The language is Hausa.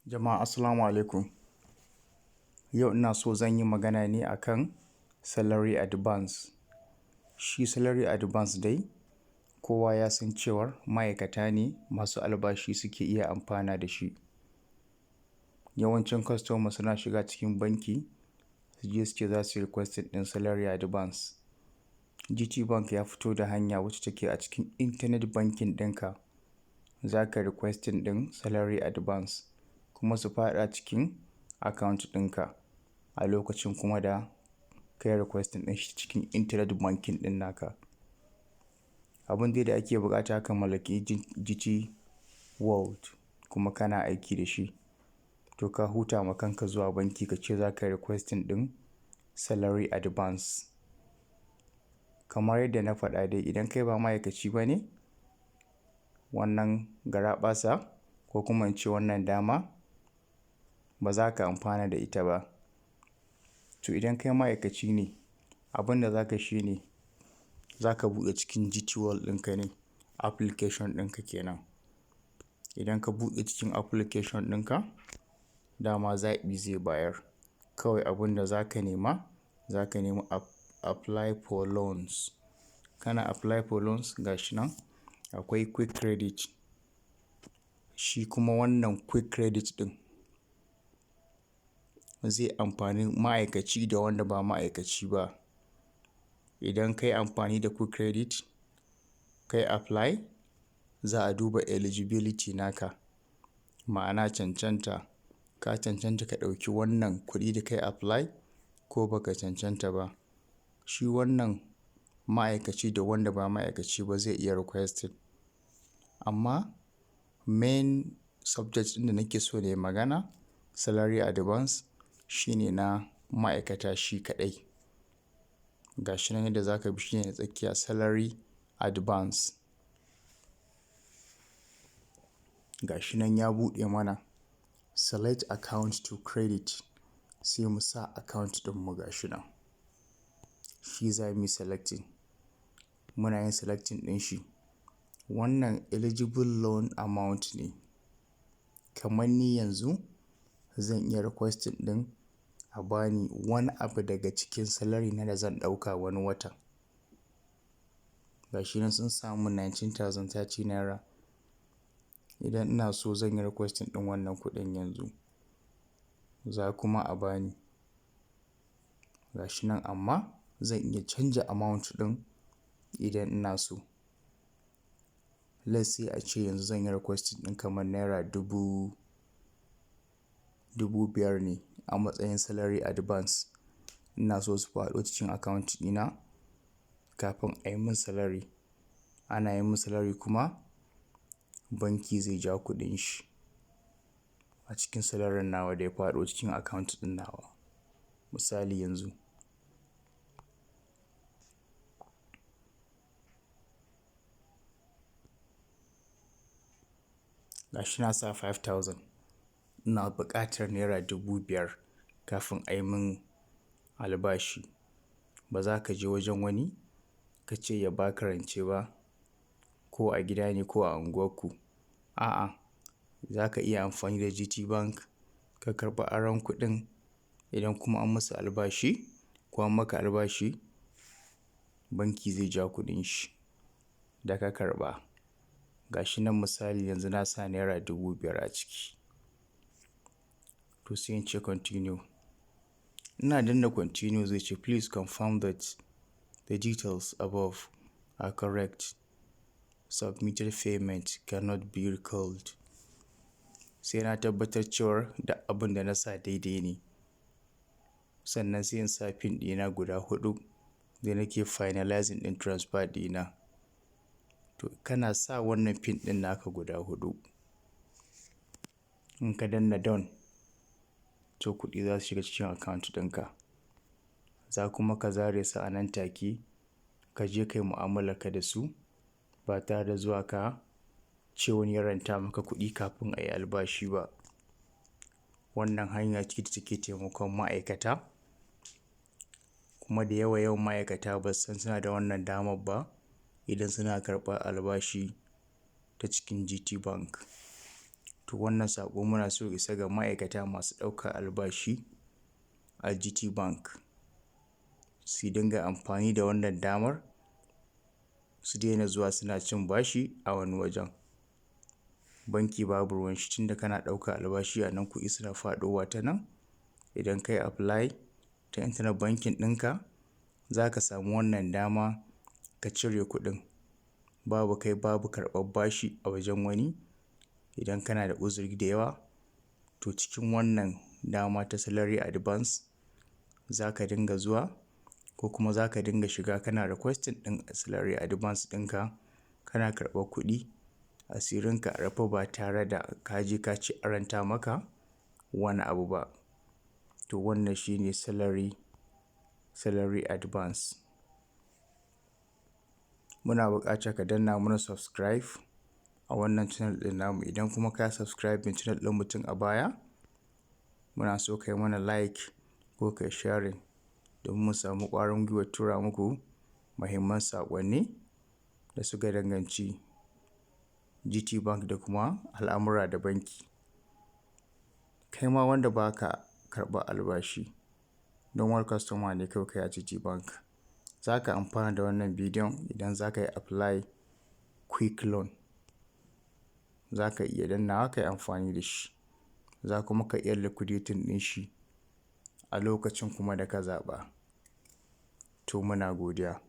Jama'a assalamu alaikum. Yau ina so zan yi magana ne akan salary advance. Shi salary advance dai kowa ya san cewar ma'aikata ne masu albashi suke iya amfana da shi. Yawancin customers suna shiga cikin banki su je su ce za su yi requesting ɗin salary advance. Gtbank ya fito da hanya wacce take a cikin internet banking ɗinka. Za ka requesting ɗin salary advance kuma su faɗa cikin account ɗinka a lokacin kuma da ka yi requesting ɗin shi cikin internet banking ɗin naka. Abin da ake buƙata ka mallaki GTWORLD kuma kana aiki da shi. To ka huta ma kanka zuwa banki ka ce za ka yi requesting ɗin salary advance. Kamar yadda na faɗa dai idan kai ba ma'aikaci ba ne, wannan garaɓasa ko kuma in ce wannan dama ba za ka amfana da ita ba. To idan kai ma'aikaci ne, abin da za ka shi ne za ka buɗe cikin GTWORLD ɗinka ne, application ɗinka kenan. Idan ka buɗe cikin application ɗinka, dama zaɓi zai bayar. Kawai abin da za ka nema apply for loans. Kana apply for loans gashi nan akwai quick credit. Shi kuma wannan quick credit ɗin zai amfani ma'aikaci da wanda ba ma'aikaci ba. Idan kai amfani da quick credit, kai apply, za a duba eligibility naka. Ma'ana cancanta, ka cancanta ka ɗauki wannan kuɗi da kai apply ko baka cancanta ba. Shi wannan ma'aikaci da wanda ba ma'aikaci ba zai iya requesting. Amma main subject ɗin da nake so na yi magana, salary advance shine na ma'aikata shi kaɗai. Gashi nan yadda za ka bi shine tsakiya salary advance. Gashi nan ya buɗe mana select account to credit, sai mu sa account ɗinmu gashi nan. Shi za mu yi selecting. Muna yin selecting ɗin shi. Wannan eligible loan amount ne. Kamar ni yanzu zan iya requesting ɗin a bani wani abu daga cikin salary na da zan ɗauka wani wata. Gashi nan sun samu 19,030 naira. Idan ina so zan yi requesting ɗin wannan kuɗin yanzu. Za kuma a bani. Gashi nan amma zan iya canja amount ɗin idan ina so. Let's say a ce yanzu zan yi requesting ɗin kamar naira 5,000 ne a matsayin salary advance. Ina so su faɗo cikin account ɗina kafin a yi min salary. Ana yi min salary kuma banki zai ja kuɗin shi a cikin salary nawa da ya faɗo cikin account ɗin nawa. Misali yanzu. Gashi na sa 5,000. Ina buƙatar naira 5,000 kafin a yi min albashi. Ba za ka je wajen wani ka ce ya ba ka rance ba ko a gida ne ko a unguwarku. A'a, za ka iya amfani da Gtbank ka karɓi aron kuɗin. Idan kuma an musu albashi ko an maka albashi, banki zai ja kuɗin shi da ka karɓa. Gashi nan misali yanzu na sa naira 5,000 a ciki. To sai in ce continue. Ina danna continue zai ce please confirm that the details above are correct. Submitted payment cannot be recalled. Sai na tabbatar cewar da abin da na sa daidai ne. Sannan sai in sa pin ɗina guda 4 da nake finalizing ɗin transfer ɗina. To kana sa wannan pin ɗin naka guda 4. In ka danna done, to kuɗi za su shiga cikin account ɗinka. Za kuma ka zare su a nan take, ka je kai mu'amalarka da su ba tare da zuwa ka ce wani ya ranta maka kuɗi kafin a yi albashi ba. Wannan hanya ce da take taimakon ma'aikata. Kuma da yawan ma'aikata ba su san suna da wannan damar ba idan suna karɓar albashi ta cikin GTBank. To wannan saƙo muna so isa ga ma'aikata masu ɗaukar albashi a Gtbank. Su dinga amfani da wannan damar, su daina zuwa suna cin bashi a wani wajen. Banki babu ruwan shi, tunda kana ɗaukar albashi a nan kuɗi suna faɗowa ta nan. Idan ka yi apply ta internet banking ɗinka, za ka samu wannan dama ka cire kuɗin. Babu kai babu karɓar bashi a wajen wani. Idan kana da uzuri da yawa, to cikin wannan dama ta salary advance za ka dinga zuwa, ko kuma za ka dinga shiga kana requesting ɗin salary advance ɗinka, kana karɓar kuɗi asirinka a rufe ba tare da ka je ka ci aranta maka wani abu ba. To wannan shine salary advance. Muna buƙatar ka danna mana subscribe a wannan channel ɗin namu. Idan kuma ka subscribe channel ɗin mutum a baya, muna so kai mana like ko kai sharing domin mu samu ƙwarin gwiwar tura muku muhimman saƙonni da suka danganci Gtbank da kuma al'amura da banki. Kai ma wanda ba ka karɓar albashi, normal customer ne kawai kai a Gtbank, za ka amfana da wannan bidiyon idan za ka yi apply quick loan. Za ka iya dannawa ka yi amfani da shi. Za kuma ka iya liquidating ɗin shi a lokacin kuma da ka zaɓa. To muna godiya.